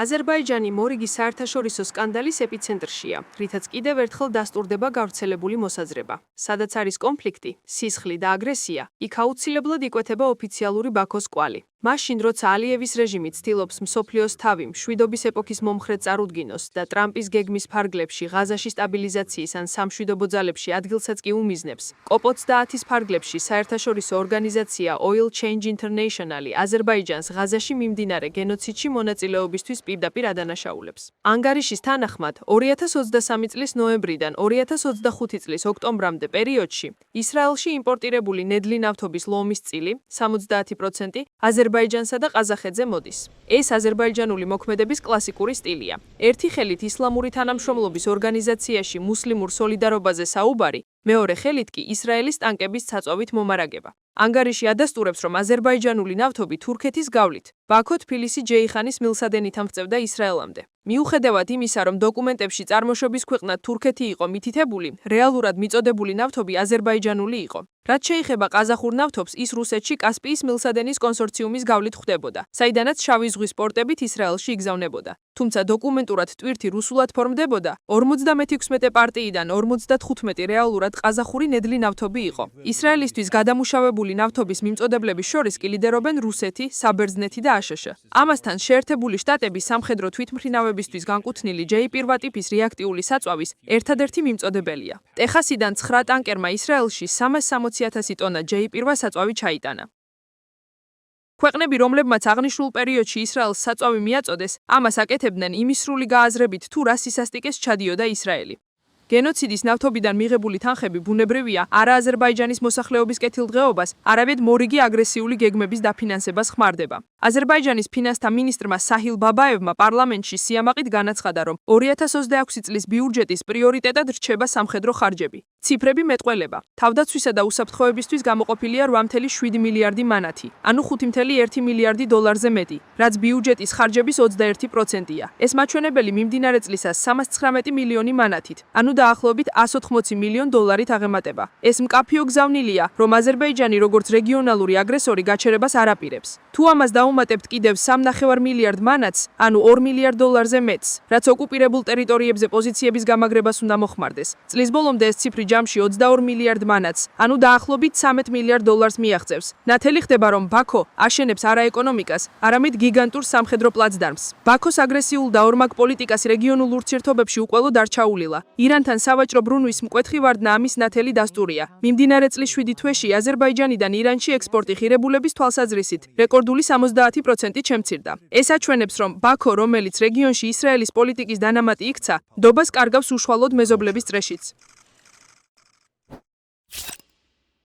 აზერბაიჯანი მორიგი საერთაშორისო სკანდალის ეპიცენტრშია, რითაც კიდევ ერთხელ დასტურდება გავრცელებული მოსაზრება. სადაც არის კონფლიქტი, სისხლი და აგრესია, იქ აუცილებლად იკვეთება ოფიციალური ბაქოს კვალი. მაშინ, როცა ალიევის რეჟიმი ცდილობს მსოფლიოს თავი მშვიდობის ეპოქის მომხრედ წარუდგინოს და ტრამპის გეგმის ფარგლებში ღაზაში სტაბილიზაციის ან სამშვიდობო ძალებში ადგილსაც კი უმიზნებს, COP30-ის ფარგლებში საერთაშორისო ორგანიზაცია Oil Change International აზერბაიჯანს ღაზაში მიმდინარე გენოციდში მონაწილეობისთვის პირდაპირ ადანაშაულებს. ანგარიშის თანახმად, 2023 წლის ნოემბრიდან 2025 წლის ოქტომბრამდე პერიოდში ისრაელში იმპორტირებული ნედლი ნავთობის ლომის წილი 70% აზერბაიჯანსა და ყაზახეთზე მოდის. ეს აზერბაიჯანული მოქმედების კლასიკური სტილია. ერთი ხელით ისლამური თანამშრომლობის ორგანიზაციაში მუსლიმურ სოლიდარობაზე საუბარი, მეორე ხელით კი ისრაელის ტანკების წაწვევით მომარაგება. ანგარიში ადასტურებს, რომ აზერბაიჯანული ნავთობი თურქეთის გავლით ბაქო თბილისი ჯეიხანის მილსადენით ამღწევდა ისრაელამდე. მიუხედავად იმისა, რომ დოკუმენტებში წარმოშობის ქვეყნა თურქეთი იყო მითითებული, რეალურად მიწოდებული ნავთობი აზერბაიჯანული იყო. რაც შეეხება ყაზახურ ნავთობს, ის რუსეთში კასპიის მილსადენის კონსორციუმის გავლით ხვდებოდა, საიდანაც შავი ზღვის პორტებით ისრაელში იგზავნებოდა. თუმცა დოკუმენტურად ტვირთი რუსულად ფორმდებოდა, 56 პარტიიდან 55 რეალურად ყაზახური ნედლი ნავთობი იყო. ისრაელისთვის გადამუშავებული ნავთობის მიმწოდებლების შორის კი ლიდერობენ რუსეთი, საბერძნეთი და აშშ. ამასთან შეერთებული შტატები სამხედრო თვითმფრინავებისთვის განკუთვნილი J1 ტიპის რეაქტიული საწვავის ერთადერთი მიმწოდებელია. ტეხასიდან 9 ტანკერმა ისრაელში 360,000 ტონა J1 საწვავი ჩაიტანა. ქვეყნები, რომლებმაც აღნიშნულ პერიოდში ისრაელს საწვავი მიაწოდეს, ამას აკეთებდნენ იმის სრული გააზრებით, თუ რა სისასტიკეს ჩადიოდა ისრაელი. გენოციდის ნავთობიდან მიღებული თანხები ბუნებრივია არა აზერბაიჯანის მოსახლეობის კეთილდღეობას, არამედ მორიგი აგრესიული გეგმების დაფინანსებას ხმარდება. აზერბაიჯანის ფინანსთა მინისტრმა საჰილ ბაბაევმა პარლამენტში სიამაყით განაცხადა, რომ 2026 წლის ბიუჯეტის პრიორიტეტად რჩება სამხედრო ხარჯები. ციფრები მეტყველება. თავდაცვისა და უსაფრთხოებისთვის გამოყოფილია 8,7 მილიარდი მანათი, ანუ 5,1 მილიარდი დოლარზე მეტი, რაც ბიუჯეტის ხარჯების 21%-ია. ეს მაჩვენებელი მიმდინარე წლისას 319 მილიონი მანათით, ანუ დაახლოებით 180 მილიონ დოლარით აღემატება. ეს მკაფიო გზავნილია, რომ აზერბაიჯანი როგორც რეგიონალური აგრესორი გაჩერებას არ აპირებს. თუ ამას დაუმატებთ კიდევ 3,5 მილიარდ მანათს, ანუ 2 მილიარდ დოლარზე მეტს, რაც ოკუპირებულ ტერიტორიებზე პოზიციების გამაგრებას უნდა მოხმარდეს. წლის ბოლომდე ეს ციფრი ჯამში 22 მილიარდ მანათს, ანუ დაახლოებით 13 მილიარდ დოლარს მიაღწევს. ნათელი ხდება, რომ ბაქო აშენებს არა ეკონომიკას, არამედ გიგანტურ სამხედრო პლაცდარმს. ბაქოს აგრესიულ და ორმაგ პოლიტიკას რეგიონულ ურთიერთობებში უყველოდ არ ჩაულილა. ირანთან სავაჭრო ბრუნვის მკვეთრი ვარდნა ამის ნათელი დასტურია. მიმდინარე წლის 7 თვეში აზერბაიჯანიდან ირანში ექსპორტი ღირებულების თვალსაზრისით რეკორდული 70%-ით შემცირდა. ეს აჩვენებს, რომ ბაქო, რომელიც რეგიონში ისრაელის პოლიტიკის დანამატი იქცა, დობას კარგავს უშუალოდ მეზობლების წრეშიც.